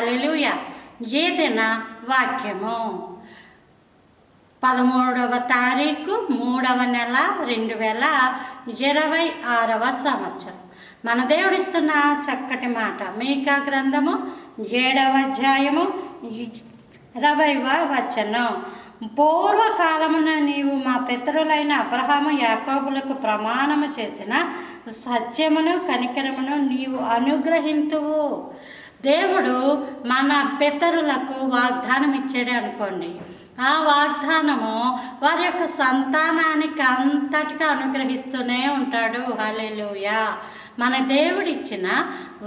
హల్లెలూయా. ఏదైనా వాక్యము 13వ తారీఖు 3వ నెల 2026వ సంవత్సరం. మన దేవుడిస్తున్న చక్కటి మాట మీకా గ్రంథము 7వ అధ్యాయము 20వ వచనం. పూర్వకాలమున నీవు మా పితరులైన అబ్రహాము యాకోబులకు ప్రమాణము చేసిన సత్యమును కనికరమును నీవు అనుగ్రహింతువు. దేవుడు మన పితరులకు వాగ్దానం ఇచ్చాడు అనుకోండి, ఆ వాగ్దానము వారి యొక్క సంతానానికి అంతటిగా అనుగ్రహిస్తూనే ఉంటాడు. హల్లెలూయా. మన దేవుడిచ్చిన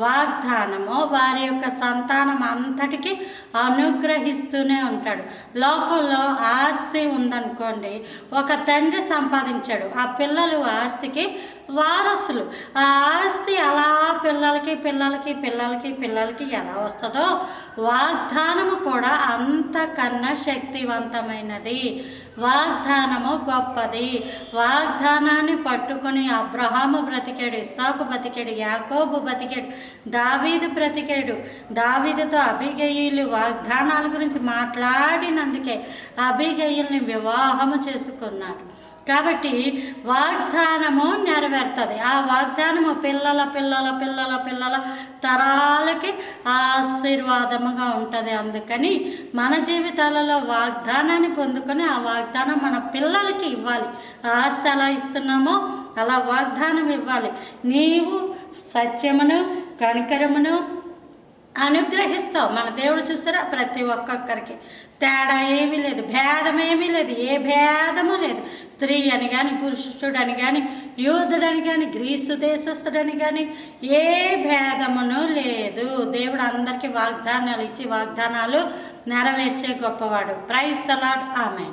వాగ్దానము వారి యొక్క సంతానం అంతటికి అనుగ్రహిస్తూనే ఉంటాడు. లోకంలో ఆస్తి ఉందనుకోండి, ఒక తండ్రి సంపాదించాడు, ఆ పిల్లలు ఆస్తికి వారసులు. ఆ ఆస్తి అలా పిల్లలకి పిల్లలకి పిల్లలకి పిల్లలకి ఎలా వస్తుందో వాగ్దానము కూడా అంతకన్నా శక్తివంతమైనది. వాగ్దానము గొప్పది. వాగ్దానాన్ని పట్టుకొని అబ్రహాము బ్రతికాడు, ఇస్సాకు బ్రతికాడు, యాకోబు బ్రతికాడు, దావీదు బ్రతికాడు. దావీదుతో అబీగయీలు వాగ్దానాల గురించి మాట్లాడినందుకే అబీగయీల్ని వివాహము చేసుకున్నాడు. కాబట్టి వాగ్దానము నెరవేరుతుంది. ఆ వాగ్దానము పిల్లల పిల్లల పిల్లల పిల్లల తరాలకి ఆశీర్వాదముగా ఉంటుంది. అందుకని మన జీవితాలలో వాగ్దానాన్ని పొందుకొని ఆ వాగ్దానం మన పిల్లలకి ఇవ్వాలి. ఆస్తి ఎలా ఇస్తున్నామో అలా వాగ్దానం ఇవ్వాలి. నీవు సత్యమును కనికరమును అనుగ్రహిస్తావు. మన దేవుడు చూసారా, ప్రతి ఒక్కొక్కరికి తేడా ఏమీ లేదు, భేదం ఏమీ లేదు, ఏ భేదము లేదు. స్త్రీ అని కానీ, పురుషుడని కానీ, యూదుడని కానీ, గ్రీసు దేశస్థుడని కానీ ఏ భేదమును లేదు. దేవుడు అందరికీ వాగ్దానాలు ఇచ్చి వాగ్దానాలు నెరవేర్చే గొప్పవాడు. Praise the lord. ఆమేన్.